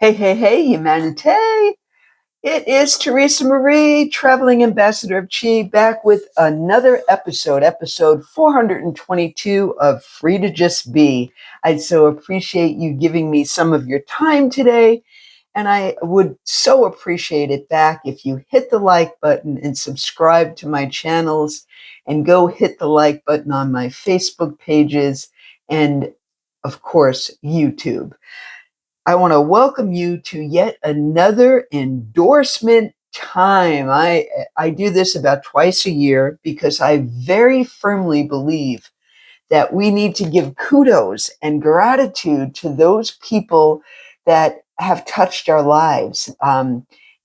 Hey, hey, hey, humanité. It is Teresa Marie, traveling ambassador of Chi, back with another episode 422 of Free to Just Be. I so appreciate you giving me some of your time today, and I would so appreciate it back if you hit the like button and subscribe to my channels, and go hit the like button on my Facebook pages and, of course, YouTube. I want to welcome you to yet another endorsement time. I do this about twice a year because I very firmly believe that we need to give kudos and gratitude to those people that have touched our lives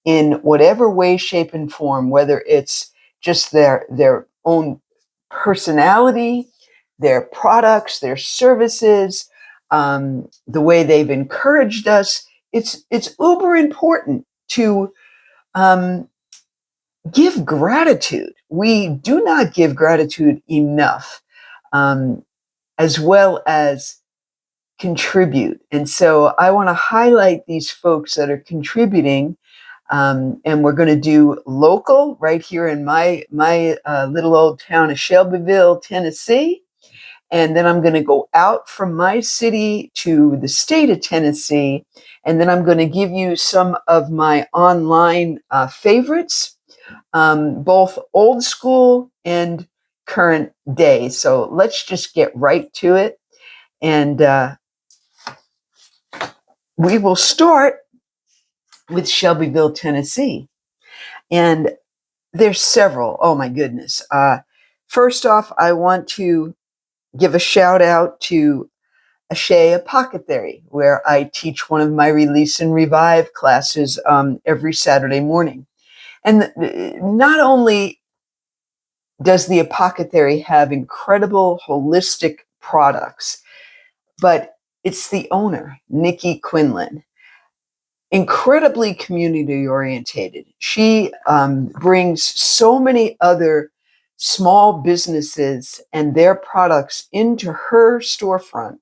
in whatever way, shape, and form, whether it's just their own personality, their products, their services, the way they've encouraged us. It's uber important to um, give gratitude. We do not give gratitude enough, as well as contribute. And so I want to highlight these folks that are contributing. And we're going to do local right here in my little old town of Shelbyville, Tennessee. And then I'm going to go out from my city to the state of Tennessee. And then I'm going to give you some of my online favorites, both old school and current day. So let's just get right to it. And we will start with Shelbyville, Tennessee. And there's several. Oh, my goodness. First off, I want to give a shout out to Ashay Apothecary, where I teach one of my Release and Revive classes every Saturday morning. And not only does the apothecary have incredible holistic products, but it's the owner, Nikki Quinlan, incredibly community orientated. She brings so many other small businesses and their products into her storefront.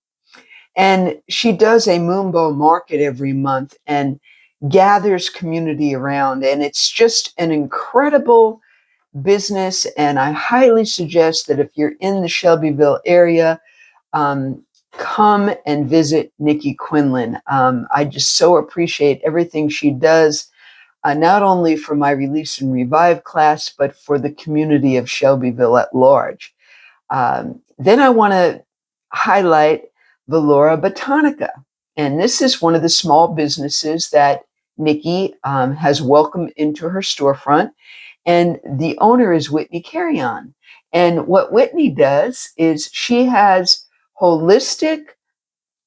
And she does a Moonbow market every month and gathers community around. And it's just an incredible business. And I highly suggest that if you're in the Shelbyville area, come and visit Nikki Quinlan. I just so appreciate everything she does, not only for my Release and Revive class, but for the community of Shelbyville at large. Then I want to highlight Valora Botanica. And this is one of the small businesses that Nikki has welcomed into her storefront. And the owner is Whitney Carrion. And what Whitney does is she has holistic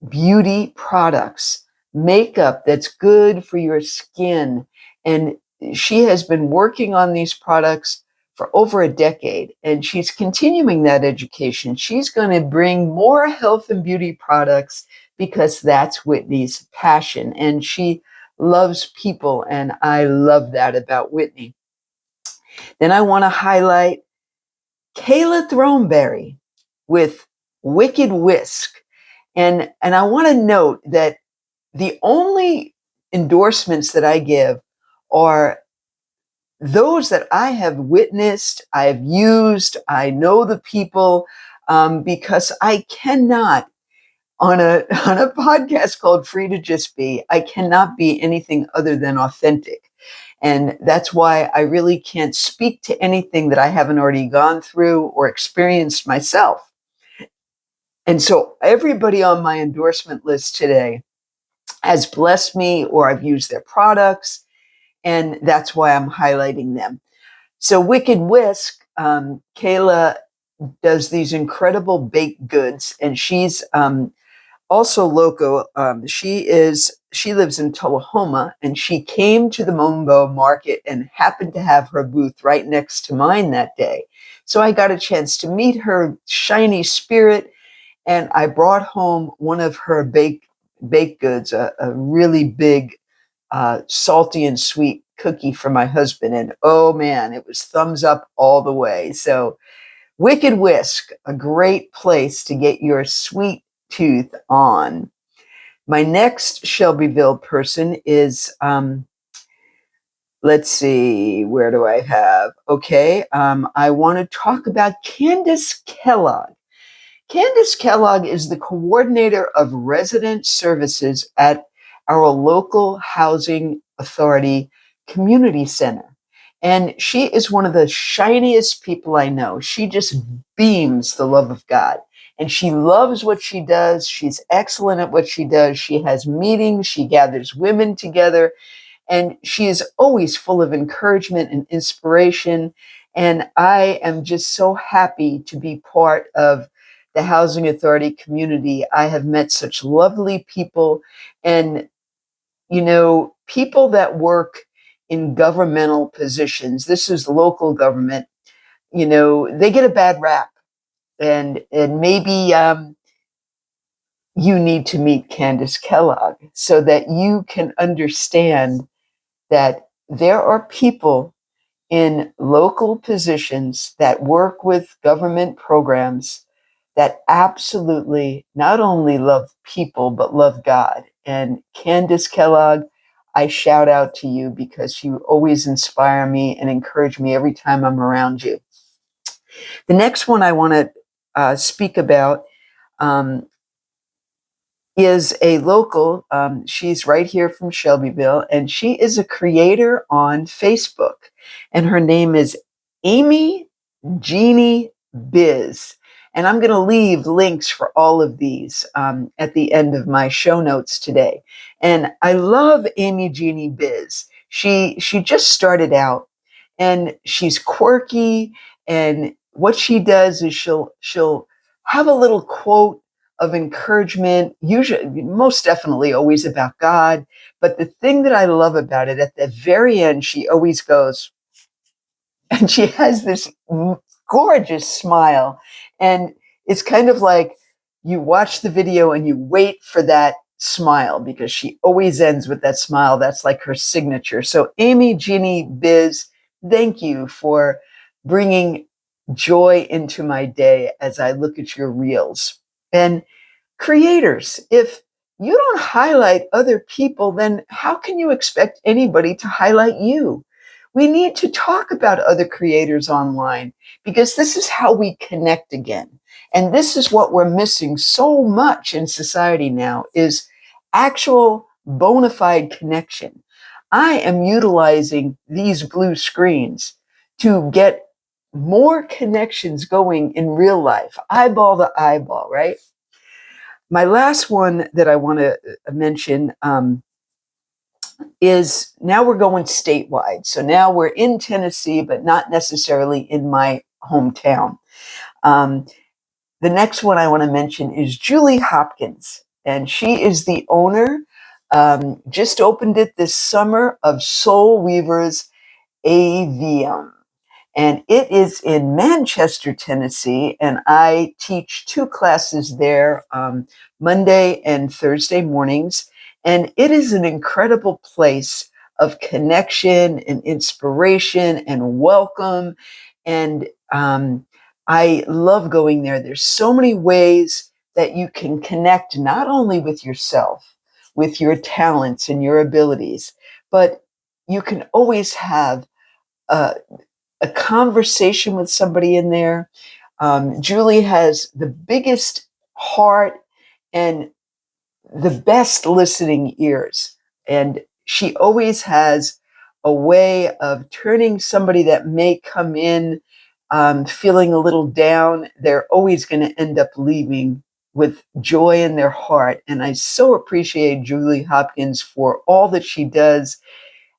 beauty products, makeup that's good for your skin. And she has been working on these products for over a decade, and she's continuing that education. She's going to bring more health and beauty products because that's Whitney's passion, and she loves people, and I love that about Whitney. Then I want to highlight Kayla Throneberry with Wicked Whisk. And I want to note that the only endorsements that I give are those that I have witnessed, I've used, I know the people, because I cannot, on a podcast called Free to Just Be, I cannot be anything other than authentic. And that's why I really can't speak to anything that I haven't already gone through or experienced myself. And so everybody on my endorsement list today has blessed me, or I've used their products, and that's why I'm highlighting them. So Wicked Whisk, Kayla does these incredible baked goods, and she's also local. She lives in Tullahoma, and she came to the Moonbow market and happened to have her booth right next to mine that day. So I got a chance to meet her shiny spirit, and I brought home one of her baked goods, a really big, salty and sweet cookie for my husband. And oh man, it was thumbs up all the way. So Wicked Whisk, a great place to get your sweet tooth on. My next Shelbyville person is, let's see, where do I have? Okay, I want to talk about Candace Kellogg. Candace Kellogg is the coordinator of resident services at our local housing authority community center. And she is one of the shiniest people I know. She just beams the love of God. And she loves what she does. She's excellent at what she does. She has meetings. She gathers women together. And she is always full of encouragement and inspiration. And I am just so happy to be part of the Housing Authority community. I have met such lovely people, and, people that work in governmental positions. This is local government. They get a bad rap, and maybe you need to meet Candace Kellogg so that you can understand that there are people in local positions that work with government programs that absolutely not only love people, but love God. And Candace Kellogg, I shout out to you because you always inspire me and encourage me every time I'm around you. The next one I want to speak about um, is a local. She's right here from Shelbyville, and she is a creator on Facebook, and her name is Amy Jeannie Biz. And I'm going to leave links for all of these at the end of my show notes today. And I love Amy Jeannie Biz. She just started out, and she's quirky. And what she does is she'll have a little quote of encouragement, usually, most definitely, always about God. But the thing that I love about it, at the very end, she always goes, and she has this gorgeous smile. And it's kind of like you watch the video and you wait for that smile because she always ends with that smile. That's like her signature. So, Amy Jeannie Biz, thank you for bringing joy into my day as I look at your reels. And creators, if you don't highlight other people, then how can you expect anybody to highlight you? We need to talk about other creators online because this is how we connect again. And this is what we're missing so much in society now is actual bona fide connection. I am utilizing these blue screens to get more connections going in real life, eyeball to eyeball, right? My last one that I want to mention is now we're going statewide. So now we're in Tennessee, but not necessarily in my hometown. Um, the next one I want to mention is Julie Hopkins, and she is the owner, just opened it this summer, of Soul Weavers AVM. And it is in Manchester, Tennessee, and I teach 2 classes there, Monday and Thursday mornings. And it is an incredible place of connection and inspiration and welcome. And I love going there. There's so many ways that you can connect not only with yourself, with your talents and your abilities, but you can always have a conversation with somebody in there. Julie has the biggest heart and the best listening ears. And she always has a way of turning somebody that may come in feeling a little down. They're always going to end up leaving with joy in their heart. And I so appreciate Julie Hopkins for all that she does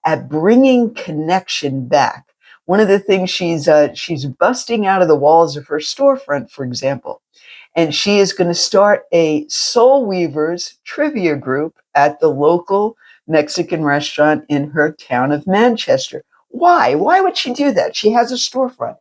at bringing connection back. One of the things she's busting out of the walls of her storefront, for example, and she is going to start a Soul Weavers trivia group at the local Mexican restaurant in her town of Manchester. Why? Why would she do that? She has a storefront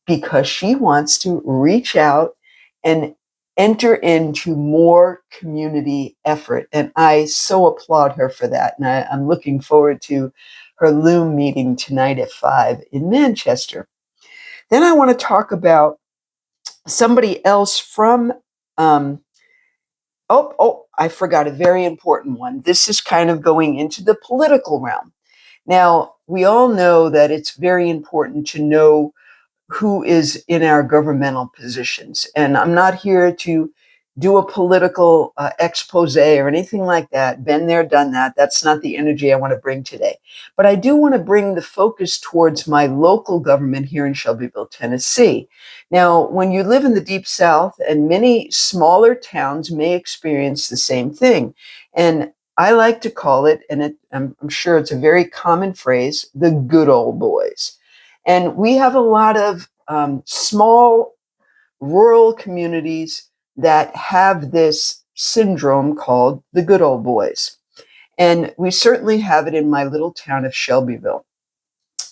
because she wants to reach out and enter into more community effort. And I so applaud her for that. And I'm looking forward to her Loom meeting tonight at 5 in Manchester. Then I want to talk about somebody else from, I forgot a very important one. This is kind of going into the political realm. Now, we all know that it's very important to know who is in our governmental positions. And I'm not here to do a political expose or anything like that. Been there, done that. That's not the energy I want to bring today. But I do want to bring the focus towards my local government here in Shelbyville, Tennessee. Now, when you live in the Deep South, and many smaller towns may experience the same thing. And I like to call it, and I'm sure it's a very common phrase, the good old boys. And we have a lot of small rural communities that have this syndrome called the good old boys. And we certainly have it in my little town of Shelbyville.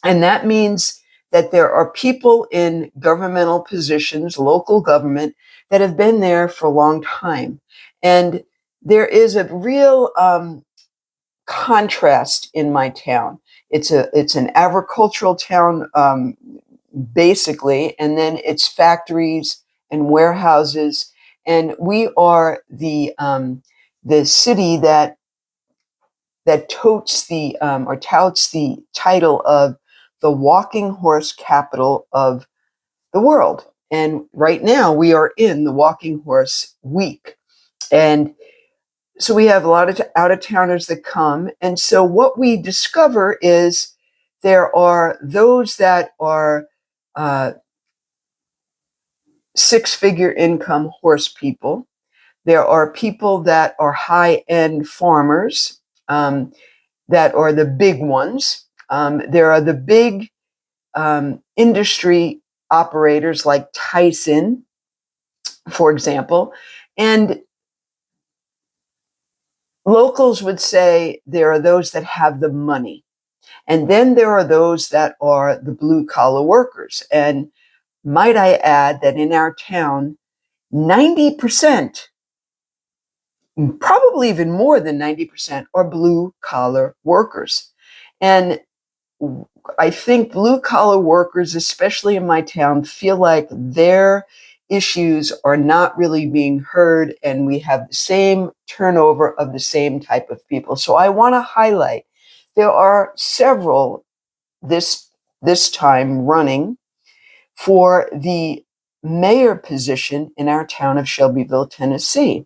And that means that there are people in governmental positions, local government, that have been there for a long time. And there is a real contrast in my town. It's an agricultural town, basically, and then it's factories and warehouses, and we are the city that totes the or touts the title of the walking horse capital of the world. And right now we are in the walking horse week, and so we have a lot of out of towners that come. And so what we discover is there are those that are six-figure income horse people. There are people that are high-end farmers, that are the big ones. There are the big industry operators like Tyson, for example. And locals would say there are those that have the money. And then there are those that are the blue-collar workers. And might I add that in our town, 90%, probably even more than 90%, are blue-collar workers. And I think blue-collar workers, especially in my town, feel like their issues are not really being heard, and we have the same turnover of the same type of people. So I want to highlight there are several this time running for the mayor position in our town of Shelbyville, Tennessee.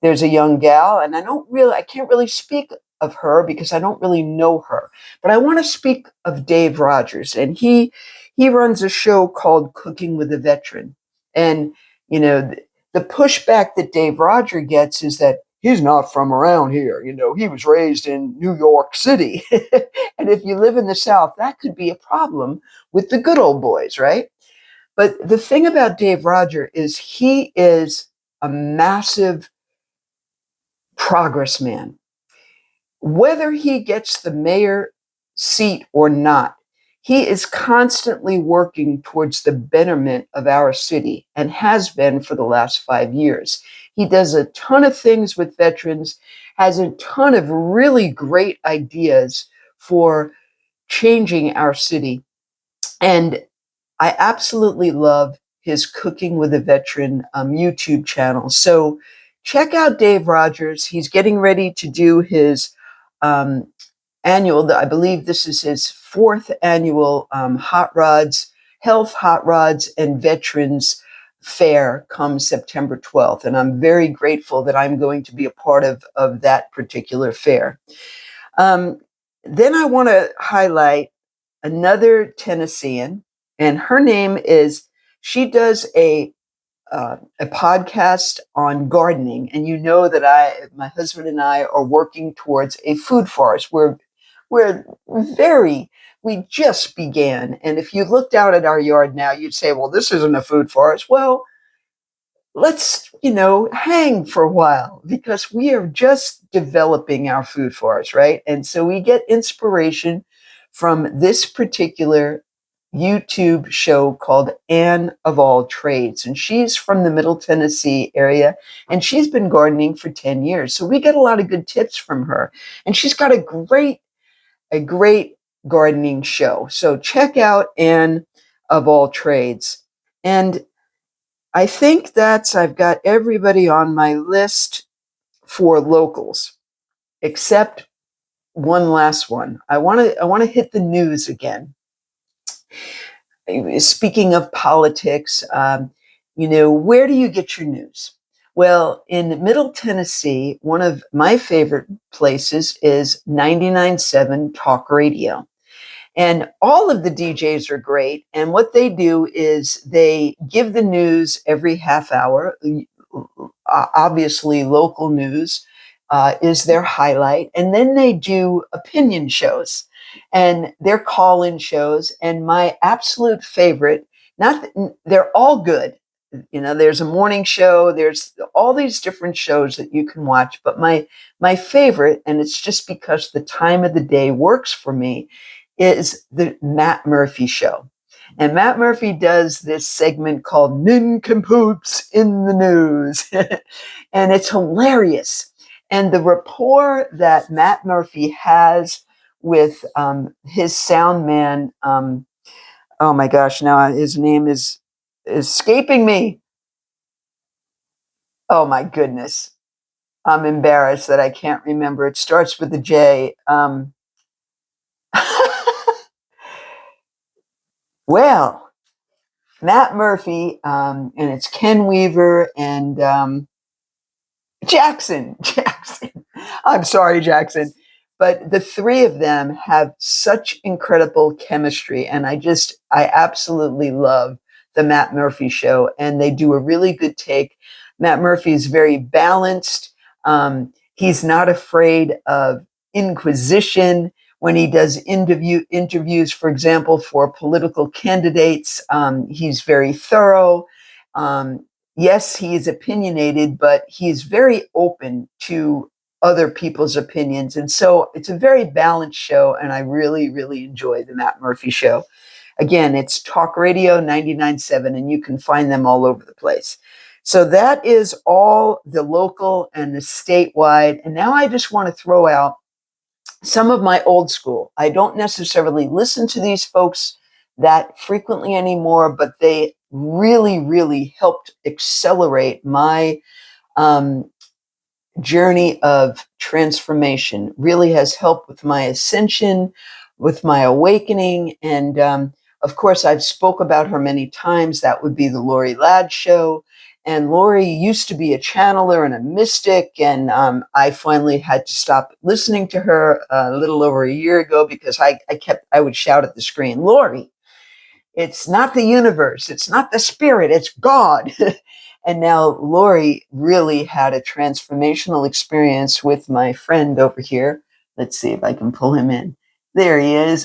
There's a young gal, and I can't really speak of her because I don't really know her, but I want to speak of Dave Rogers, and he runs a show called Cooking with a Veteran. And you know, the pushback that Dave Rogers gets is that he's not from around here. You know, he was raised in New York City. And if you live in the South, that could be a problem with the good old boys, right? But the thing about Dave Rogers is he is a massive progress man. Whether he gets the mayor seat or not, he is constantly working towards the betterment of our city and has been for the last 5 years. He does a ton of things with veterans, has a ton of really great ideas for changing our city. And I absolutely love his Cooking with a Veteran YouTube channel. So check out Dave Rogers. He's getting ready to do his annual, I believe this is his fourth annual Health Hot Rods and Veterans Fair come September 12th. And I'm very grateful that I'm going to be a part of that particular fair. Then I want to highlight another Tennessean, and her name is, she does a podcast on gardening. And you know that my husband and I are working towards a food forest. We just began. And if you looked out at our yard now, you'd say, well, this isn't a food forest. Well, let's, hang for a while because we are just developing our food forest, right? And so we get inspiration from this particular YouTube show called Anne of All Trades. And she's from the Middle Tennessee area, and she's been gardening for 10 years. So we get a lot of good tips from her. And she's got a great gardening show. So check out Anne of All Trades. And I think I've got everybody on my list for locals, except one last one. I want to hit the news again. Speaking of politics, where do you get your news? Well, in Middle Tennessee, one of my favorite places is 99.7 Talk Radio. And all of the DJs are great. And what they do is they give the news every half hour. Obviously, local news is their highlight. And then they do opinion shows and their call-in shows. And my absolute favorite, they're all good. There's a morning show, there's all these different shows that you can watch. But my favorite, and it's just because the time of the day works for me, is the Matt Murphy Show. And Matt Murphy does this segment called Nincompoops in the News. And it's hilarious. And the rapport that Matt Murphy has with his sound man, oh my gosh, now his name is escaping me. Oh my goodness. I'm embarrassed that I can't remember. It starts with a J. Well, Matt Murphy, and it's Ken Weaver and Jackson. I'm sorry, Jackson. But the three of them have such incredible chemistry. And I absolutely love the Matt Murphy Show. And they do a really good take. Matt Murphy is very balanced. He's not afraid of inquisition when he does interviews, for example, for political candidates. He's very thorough. Yes, he is opinionated, but he's very open to other people's opinions. And so it's a very balanced show, and I really, really enjoy the Matt Murphy Show. Again, it's Talk Radio 99.7, and you can find them all over the place. So that is all the local and the statewide. And now I just want to throw out some of my old school. I don't necessarily listen to these folks that frequently anymore, but they really, really helped accelerate my journey of transformation, really has helped with my ascension, with my awakening. And of course, I've spoke about her many times. That would be the Lori Ladd Show. And Lori used to be a channeler and a mystic. And I finally had to stop listening to her a little over a year ago because I would shout at the screen, Lori, it's not the universe, it's not the spirit, it's God. And now Lori really had a transformational experience with my friend over here. Let's see if I can pull him in. There he is.